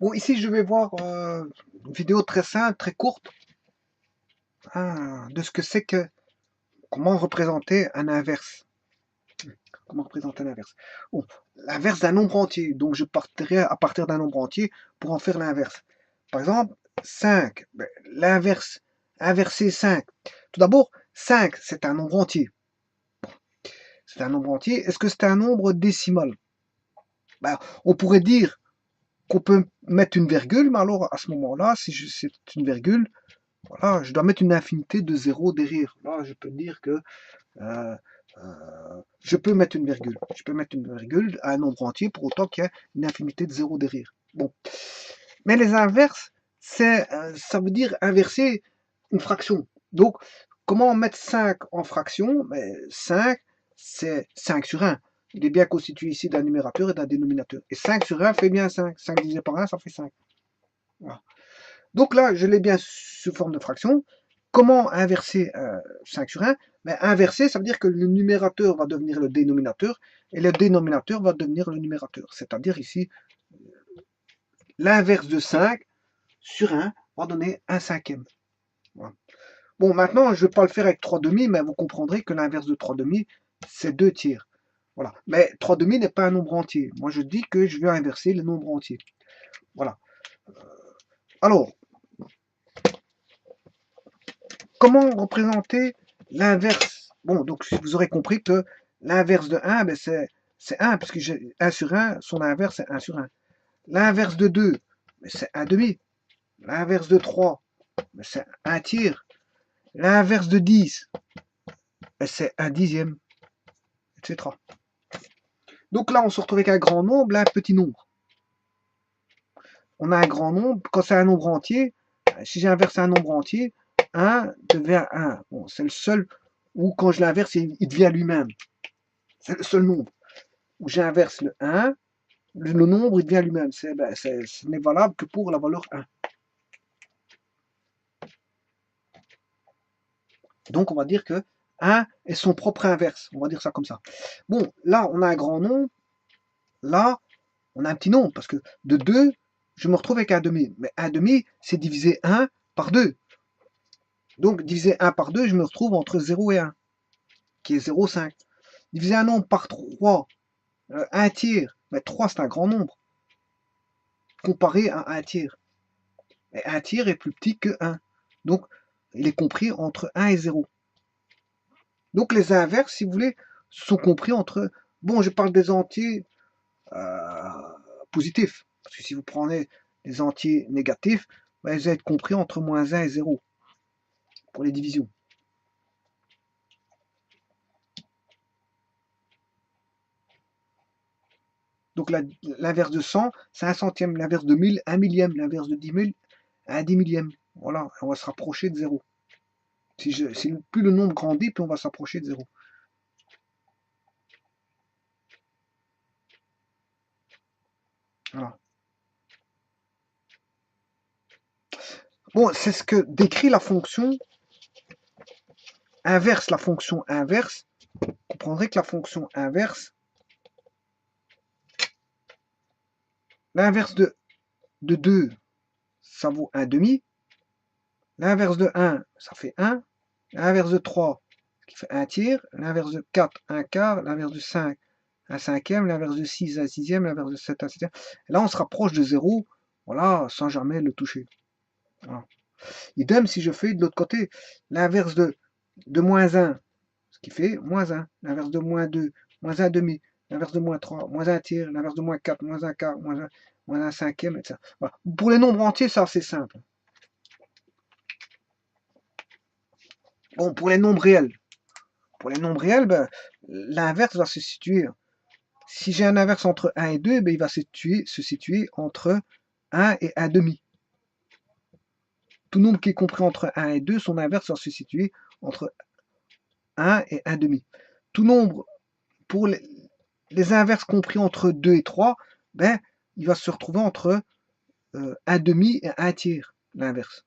Bon, ici, je vais voir une vidéo très simple, très courte, de ce que c'est que, comment représenter un inverse. Comment représenter l'inverse? Bon, l'inverse d'un nombre entier. Donc, je partirai à partir d'un nombre entier pour en faire l'inverse. Par exemple, 5. Ben, l'inverse, inverser 5. Tout d'abord, 5, c'est un nombre entier. C'est un nombre entier. Est-ce que c'est un nombre décimal? Ben, on pourrait dire qu'on peut mettre une virgule, mais alors à ce moment-là, si c'est une virgule, voilà, je dois mettre une infinité de zéro derrière. Là, je peux dire que euh, je peux mettre une virgule. Je peux mettre une virgule à un nombre entier pour autant qu'il y ait une infinité de zéro derrière. Bon. Mais les inverses, ça veut dire inverser une fraction. Donc, comment mettre 5 en fraction? 5, c'est 5 sur 1. Il est bien constitué ici d'un numérateur et d'un dénominateur. Et 5 sur 1 fait bien 5. 5 divisé par 1, ça fait 5. Voilà. Donc là, je l'ai bien sous forme de fraction. Comment inverser 5 sur 1? Inverser, ça veut dire que le numérateur va devenir le dénominateur et le dénominateur va devenir le numérateur. C'est-à-dire ici, l'inverse de 5 sur 1 va donner un cinquième. Voilà. Bon, maintenant, je ne vais pas le faire avec 3 demi, mais vous comprendrez que l'inverse de 3 demi, c'est 2 tiers. Voilà. Mais 3 demi n'est pas un nombre entier. Moi, je dis que je vais inverser le nombre entier. Voilà. Alors, comment représenter l'inverse? Bon, donc vous aurez compris que l'inverse de 1, c'est 1, puisque 1 sur 1, son inverse, c'est 1 sur 1. L'inverse de 2, c'est 1 demi. L'inverse de 3, c'est 1 tiers. L'inverse de 10, c'est 1 dixième, etc. Donc là, on se retrouve avec un grand nombre, là, un petit nombre. On a un grand nombre, quand c'est un nombre entier, si j'inverse un nombre entier, 1 devient 1. Bon, c'est le seul où quand je l'inverse, il devient lui-même. C'est le seul nombre. Où j'inverse le 1, le nombre il devient lui-même. Ce n'est valable que pour la valeur 1. Donc on va dire que 1 est son propre inverse. On va dire ça comme ça. Bon, là on a un grand nombre. Là, on a un petit nombre. Parce que de 2, je me retrouve avec 1 demi. Mais 1 demi, c'est diviser 1 par 2. Donc diviser 1 par 2, je me retrouve entre 0 et 1, qui est 0,5. Diviser un nombre par 3, 1 tiers. Mais 3 c'est un grand nombre. Comparé à 1 tiers. Et 1 tiers est plus petit que 1. Donc, il est compris entre 1 et 0. Donc, les inverses, si vous voulez, sont compris entre... Bon, je parle des entiers positifs. Parce que si vous prenez des entiers négatifs, ils vont être compris entre moins 1 et 0 pour les divisions. Donc, l'inverse de 100, c'est 1 centième. L'inverse de 1000, 1 millième. L'inverse de 10 000, 1 10 millième. Voilà, on va se rapprocher de 0. Plus le nombre grandit, plus on va s'approcher de 0. Voilà. Bon, c'est ce que décrit la fonction inverse. La fonction inverse, vous comprendrez que la fonction inverse, l'inverse de 2, ça vaut 1 demi. L'inverse de 1, ça fait 1. L'inverse de 3, qui fait 1 tiers. L'inverse de 4, 1 quart. L'inverse de 5, 1 cinquième. L'inverse de 6, 1 sixième. L'inverse de 7, 1 septième. Et là, on se rapproche de 0, voilà, sans jamais le toucher. Voilà. Idem si je fais de l'autre côté l'inverse de moins 1, ce qui fait moins 1. L'inverse de moins 2, moins 1 demi. L'inverse de moins 3, moins 1 tiers. L'inverse de moins 4, moins 1 quart, moins 1 cinquième, etc. Voilà. Pour les nombres entiers, c'est assez simple. Bon, pour les nombres réels, l'inverse va se situer. Si j'ai un inverse entre 1 et 2, il va se situer entre 1 et 1 demi. Tout nombre qui est compris entre 1 et 2, son inverse va se situer entre 1 et 1 demi. Tout nombre, pour les inverses compris entre 2 et 3, il va se retrouver entre 1 demi et 1 tiers, l'inverse.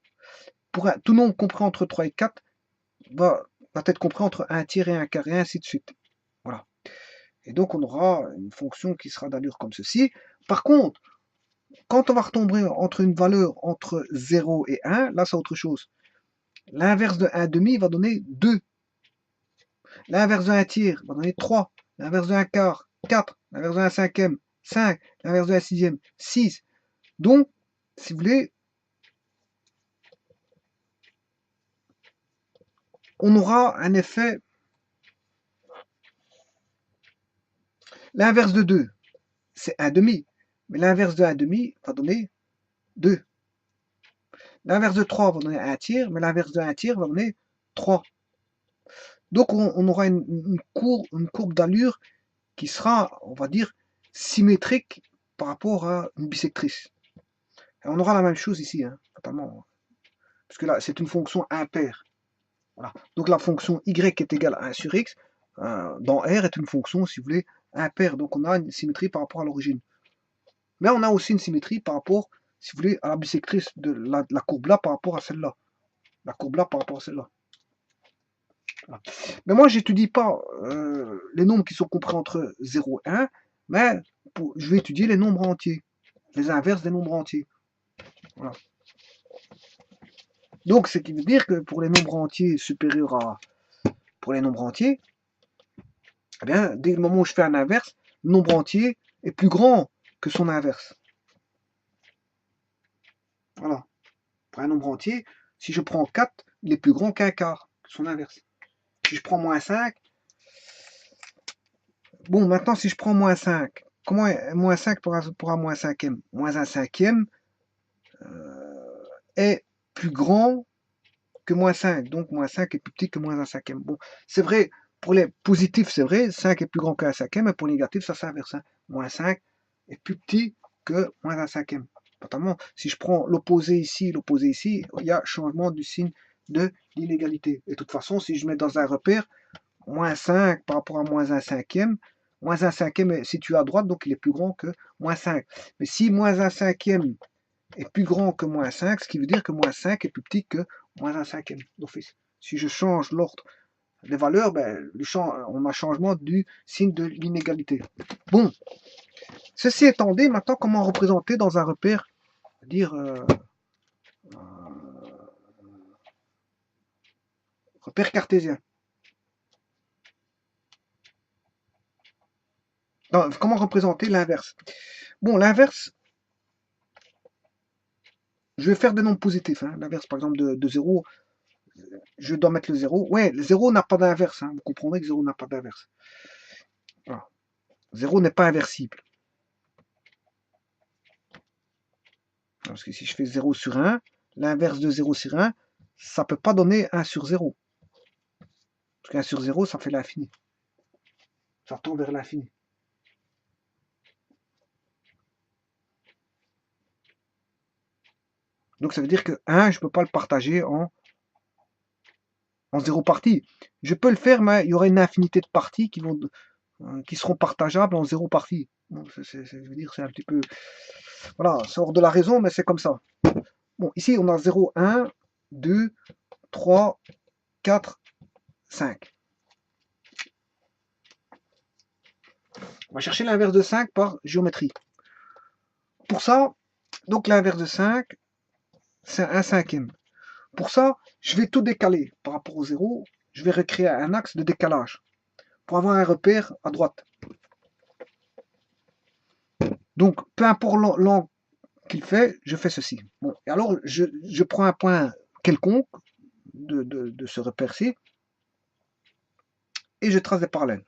Pour tout nombre compris entre 3 et 4, va être compris entre 1 tiers et 1 quart, et ainsi de suite. Voilà. Et donc, on aura une fonction qui sera d'allure comme ceci. Par contre, Quand on va retomber entre une valeur entre 0 et 1, là c'est autre chose. L'inverse de 1 demi va donner 2. L'inverse de 1 tiers va donner 3. L'inverse de 1 quart, 4. L'inverse de 1 cinquième, 5. L'inverse de 1 sixième, 6. Donc, si vous voulez, on aura un effet. L'inverse de 2, c'est 1 demi. Mais l'inverse de 1 demi va donner 2. L'inverse de 3 va donner 1 tiers, mais l'inverse de 1 tiers va donner 3. Donc on aura une courbe d'allure qui sera, on va dire, symétrique par rapport à une bisectrice. Et on aura la même chose ici, hein, totalement. Parce que là, c'est une fonction impaire. Voilà. Donc la fonction y est égale à 1 sur x, dans R est une fonction, si vous voulez, impaire. Donc on a une symétrie par rapport à l'origine. Mais on a aussi une symétrie par rapport, si vous voulez, à la bisectrice de la courbe là par rapport à celle-là. La courbe là par rapport à celle-là. Voilà. Mais moi, j'étudie pas les nombres qui sont compris entre 0 et 1, mais je vais étudier les nombres entiers, les inverses des nombres entiers. Voilà. Donc, ce qui veut dire que pour les nombres entiers supérieurs à... Pour les nombres entiers, eh bien, dès le moment où je fais un inverse, le nombre entier est plus grand que son inverse. Voilà. Pour un nombre entier, si je prends 4, il est plus grand qu'un quart, que son inverse. Si je prends moins 5, bon, maintenant, si je prends moins 5, comment moins 5 pour un moins cinquième? Moins un cinquième est plus grand que moins 5. Donc, moins 5 est plus petit que moins un cinquième. Bon, c'est vrai, pour les positifs, c'est vrai, 5 est plus grand qu'un cinquième, et pour les négatifs, ça s'inverse. Hein. Moins 5 est plus petit que moins un cinquième. Notamment, si je prends l'opposé ici, il y a changement du signe de l'inégalité. Et de toute façon, si je mets dans un repère, moins 5 par rapport à moins un cinquième, moins un cinquième est situé à droite, donc il est plus grand que moins 5. Mais si moins un cinquième est plus grand que moins 5, ce qui veut dire que moins 5 est plus petit que moins un cinquième d'office. Si je change l'ordre des valeurs, ben, on a changement du signe de l'inégalité. Bon, ceci étant dit, maintenant comment représenter dans un repère, dire repère cartésien. Non, comment représenter l'inverse? Bon, l'inverse, je vais faire des nombres positifs. Hein. L'inverse, par exemple, de 0, je dois mettre le 0. Ouais, le 0 n'a pas d'inverse. Hein. Vous comprendrez que 0 n'a pas d'inverse. Voilà. 0 n'est pas inversible. Parce que si je fais 0 sur 1, l'inverse de 0 sur 1, ça ne peut pas donner 1 sur 0. Parce qu'un sur 0, ça fait l'infini. Ça tend vers l'infini. Donc ça veut dire que 1, je ne peux pas le partager en 0 parties. Je peux le faire, mais il y aura une infinité de parties qui seront partageables en 0 parties. Bon, je veux dire, c'est un petit peu... Voilà, c'est hors de la raison, mais c'est comme ça. Bon, ici, on a 0, 1, 2, 3, 4, 5. On va chercher l'inverse de 5 par géométrie. Pour ça, donc l'inverse de 5, c'est un cinquième. Pour ça, je vais tout décaler par rapport au 0. Je vais recréer un axe de décalage pour avoir un repère à droite. Donc, peu importe l'angle qu'il fait, je fais ceci. Bon, et alors, je prends un point quelconque de ce repère-ci et je trace des parallèles.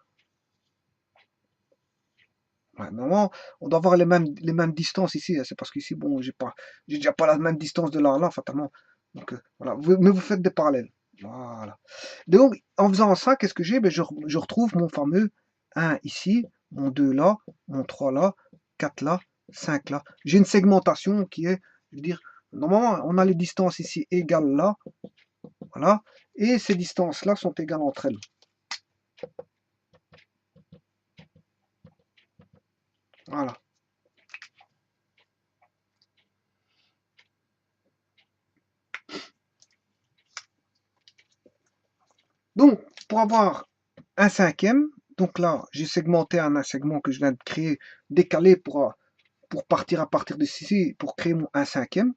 Ouais, normalement, on doit avoir les mêmes distances ici. Hein. C'est parce qu'ici, bon, j'ai déjà pas la même distance de là à là, fatalement. Donc, voilà. Mais vous faites des parallèles. Voilà. Donc, en faisant ça, qu'est-ce que j'ai? Ben, je retrouve mon fameux 1 ici, mon 2 là, mon 3 là, 4 là, 5 là. J'ai une segmentation qui est, je veux dire, normalement, on a les distances ici égales là, voilà, et ces distances-là sont égales entre elles. Voilà. Donc, pour avoir un cinquième, donc là, j'ai segmenté un segment que je viens de créer, décalé pour pour partir à partir de ici, pour créer mon 1 cinquième,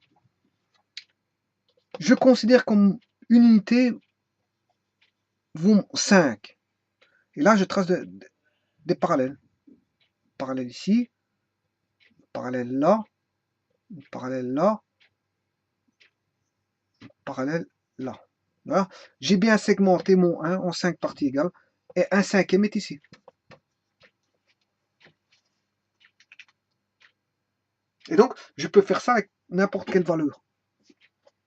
je considère comme une unité vaut 5. Et là, je trace des parallèles. Parallèle ici, parallèle là, parallèle là, parallèle là. Voilà. J'ai bien segmenté mon 1 en 5 parties égales et 1 cinquième est ici. Et donc, je peux faire ça avec n'importe quelle valeur.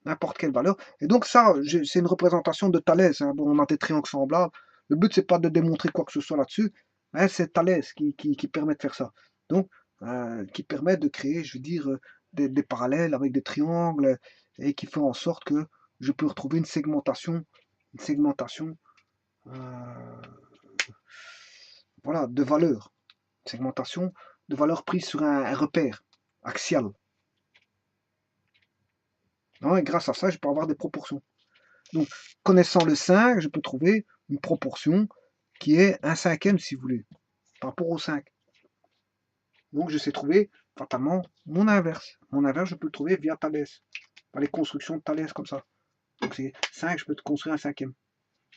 N'importe quelle valeur. Et donc ça, c'est une représentation de Thalès. Hein. Bon, on a des triangles semblables. Le but, c'est pas de démontrer quoi que ce soit là-dessus. Mais c'est Thalès qui permet de faire ça. Donc, qui permet de créer, je veux dire, des parallèles avec des triangles et qui fait en sorte que je peux retrouver une segmentation voilà, de valeurs. Segmentation de valeurs prises sur un repère axial. Non, et grâce à ça, je peux avoir des proportions. Donc, connaissant le 5, je peux trouver une proportion qui est 1 cinquième, si vous voulez, par rapport au 5. Donc, je sais trouver fatalement mon inverse. Mon inverse, je peux le trouver via Thalès, par les constructions de Thalès comme ça. Donc, c'est 5, je peux construire un cinquième.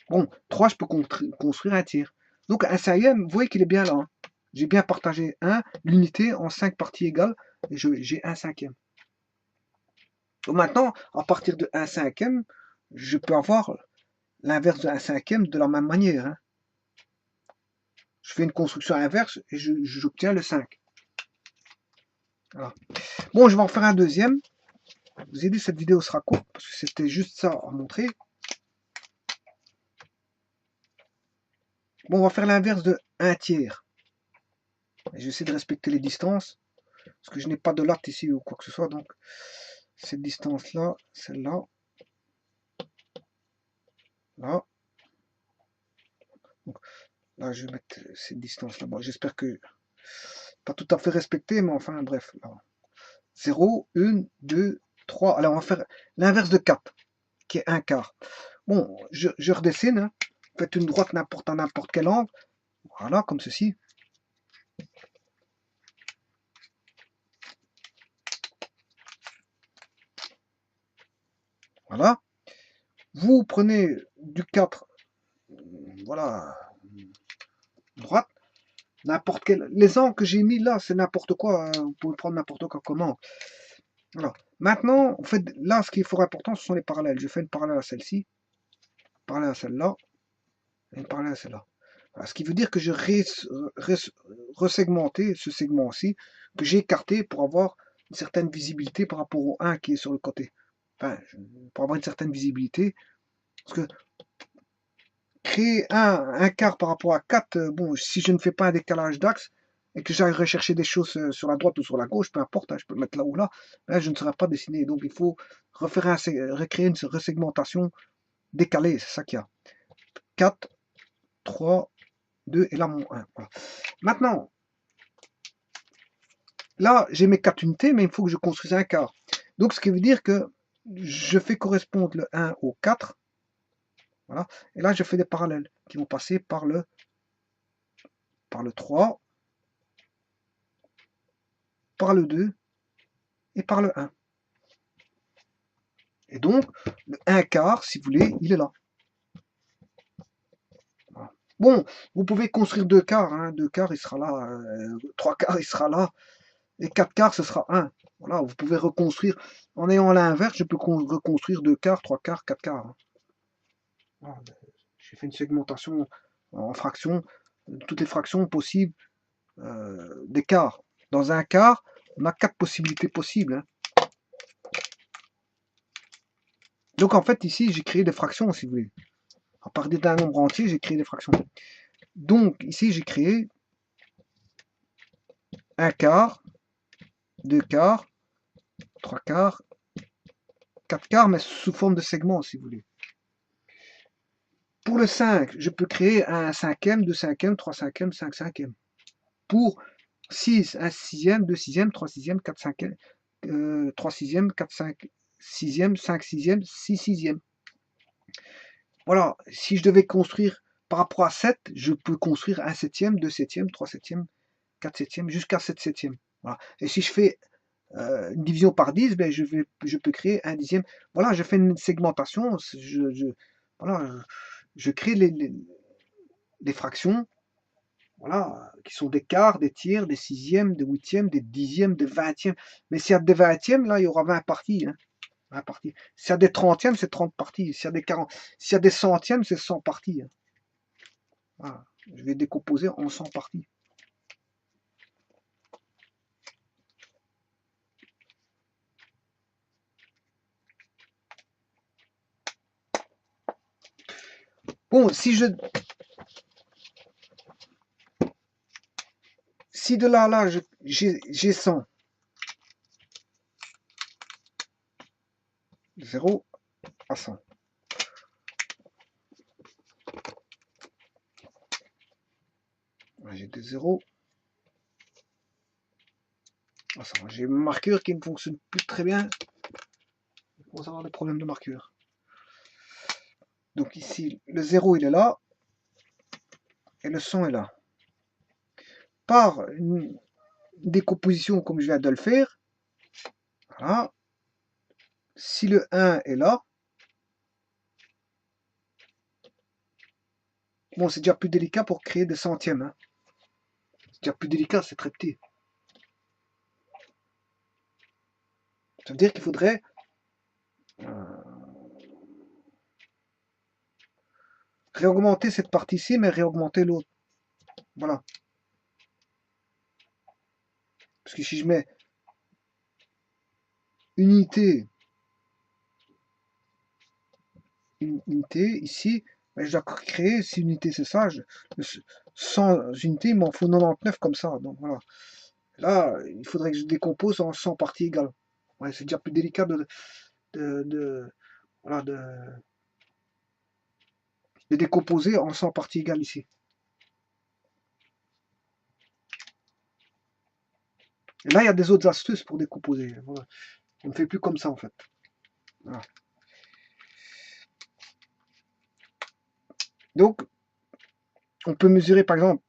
Bon, 3, je peux construire un tiers. Donc, un cinquième, vous voyez qu'il est bien là. Hein. J'ai bien partagé l'unité en 5 parties égales, et j'ai 1 cinquième. Donc maintenant, à partir de 1 cinquième, je peux avoir l'inverse de 1 cinquième de la même manière. Hein. Je fais une construction inverse et j'obtiens le 5. Voilà. Bon, je vais en faire un deuxième. Vous avez dit, cette vidéo sera courte parce que c'était juste ça à montrer. Bon, on va faire l'inverse de 1 tiers. J'essaie de respecter les distances parce que je n'ai pas de latte ici ou quoi que ce soit. Donc, cette distance-là, celle-là, là. Donc, là, je vais mettre cette distance-là. Bon, j'espère que pas tout à fait respecté, mais enfin, bref. Là. 0, 1, 2, 3. Alors, on va faire l'inverse de 4, qui est 1 quart. Bon, je redessine. Hein. Faites une droite à n'importe quel angle. Voilà, comme ceci. Voilà. Vous prenez du 4, voilà, droite. N'importe quel. Les angles que j'ai mis là, c'est n'importe quoi. Hein. Vous pouvez prendre n'importe quoi comme angle. Voilà. Maintenant, en fait, là, ce qui est fort important, ce sont les parallèles. Je fais une parallèle à celle-ci, parallèle à celle-là, et une parallèle à celle-là. Voilà. Ce qui veut dire que je resegmenté ce segment-ci, que j'ai écarté pour avoir une certaine visibilité par rapport au 1 qui est sur le côté. Enfin, pour avoir une certaine visibilité. Parce que créer un quart par rapport à 4, bon, si je ne fais pas un décalage d'axe, et que j'aille rechercher des choses sur la droite ou sur la gauche, peu importe, hein, je peux le mettre là ou là, là je ne serai pas dessiné. Donc il faut recréer une resegmentation décalée, c'est ça qu'il y a. 4, 3, 2, et là mon 1. Voilà. Maintenant, là j'ai mes 4 unités, mais il faut que je construise un quart. Donc ce qui veut dire que je fais correspondre le 1 au 4. Voilà. Et là je fais des parallèles qui vont passer par le 3, par le 2 et par le 1. Et donc, le 1 quart, si vous voulez, il est là. Voilà. Bon, vous pouvez construire 2 quarts. Hein. 2 quarts, il sera là. 3 quarts, il sera là. Et 4 quarts, ce sera 1. Voilà, vous pouvez reconstruire. En ayant l'inverse, je peux reconstruire 2 quarts, 3 quarts, 4 quarts. Hein. Voilà. J'ai fait une segmentation en fractions, toutes les fractions possibles des quarts. Dans un quart, on a 4 possibilités possibles. Hein. Donc en fait, ici, j'ai créé des fractions, si vous voulez. À partir d'un nombre entier, j'ai créé des fractions. Donc ici, j'ai créé 1 quart, 2 quarts, 3 quarts, 4 quarts, mais sous forme de segments, si vous voulez. Pour le 5, je peux créer un cinquième, 2 cinquièmes, 3 cinquièmes, 5 cinquièmes. Pour 6, un sixième, 2 sixièmes, 3 sixièmes, 4 cinquièmes, 3 sixièmes, 4 5 sixièmes, 5 sixièmes, 6 sixièmes. Voilà, si je devais construire par rapport à 7, je peux construire 1 septième, 2 septièmes, 3 septièmes, 4 septièmes, jusqu'à 7 septièmes. Voilà. Et si je fais une division par 10, ben je peux créer un dixième. Voilà, je fais une segmentation, voilà, je crée les fractions, voilà, qui sont des quarts, des tiers, des sixièmes, des huitièmes, des dixièmes, des vingtièmes. Mais s'il y a des vingtièmes, là, il y aura 20 parties. Hein, 20 parties. S'il y a des trentièmes, c'est 30 parties. S'il y a des 40, s'il y a des centièmes, c'est 100 parties. Hein. Voilà. Je vais décomposer en 100 parties. Bon, si de là à là, j'ai 100, 0 à 100. J'ai des zéros à 100. J'ai mon marqueur qui ne fonctionne plus très bien. Je commence à avoir des problèmes de marqueur. Donc ici, le 0 il est là, et le 100 est là. Par une décomposition comme je viens de le faire, voilà, si le 1 est là, bon, c'est déjà plus délicat pour créer des centièmes. Hein. C'est déjà plus délicat, c'est très petit. Ça veut dire qu'il faudrait réaugmenter cette partie-ci, mais réaugmenter l'autre. Voilà. Parce que si je mets unité, une unité ici, ben, je dois créer, si unité c'est ça, 100 unités, il m'en faut 99 comme ça. Donc voilà. Là, il faudrait que je décompose en 100 parties égales. Ouais, c'est déjà plus délicat voilà, de décomposer en 100 parties égales ici. Et là, il y a des autres astuces pour décomposer. Voilà. On ne fait plus comme ça en fait. Voilà. Donc, on peut mesurer par exemple,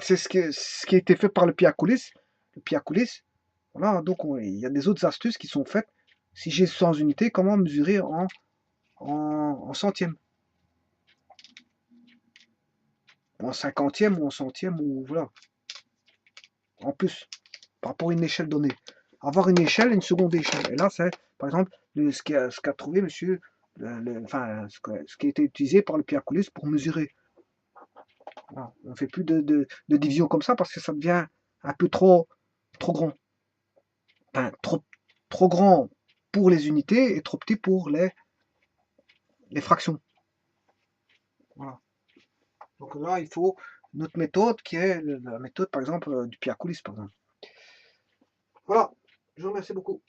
c'est ce qui a été fait par le Piacolis. Le Piacolis, voilà, donc il y a des autres astuces qui sont faites. Si j'ai 100 unités, comment mesurer en centièmes, ou en cinquantième, ou en centième, ou voilà, en plus, par rapport à une échelle donnée. Avoir une échelle et une seconde échelle. Et là, c'est, par exemple, ce qu'a trouvé monsieur, enfin, ce qui a été utilisé par le Piacolis pour mesurer. Voilà. On ne fait plus de division comme ça parce que ça devient un peu trop grand. Enfin, trop grand pour les unités et trop petit pour les fractions. Voilà. Donc là, il faut notre méthode qui est la méthode, par exemple, du Piacolis, par exemple. Voilà, je vous remercie beaucoup.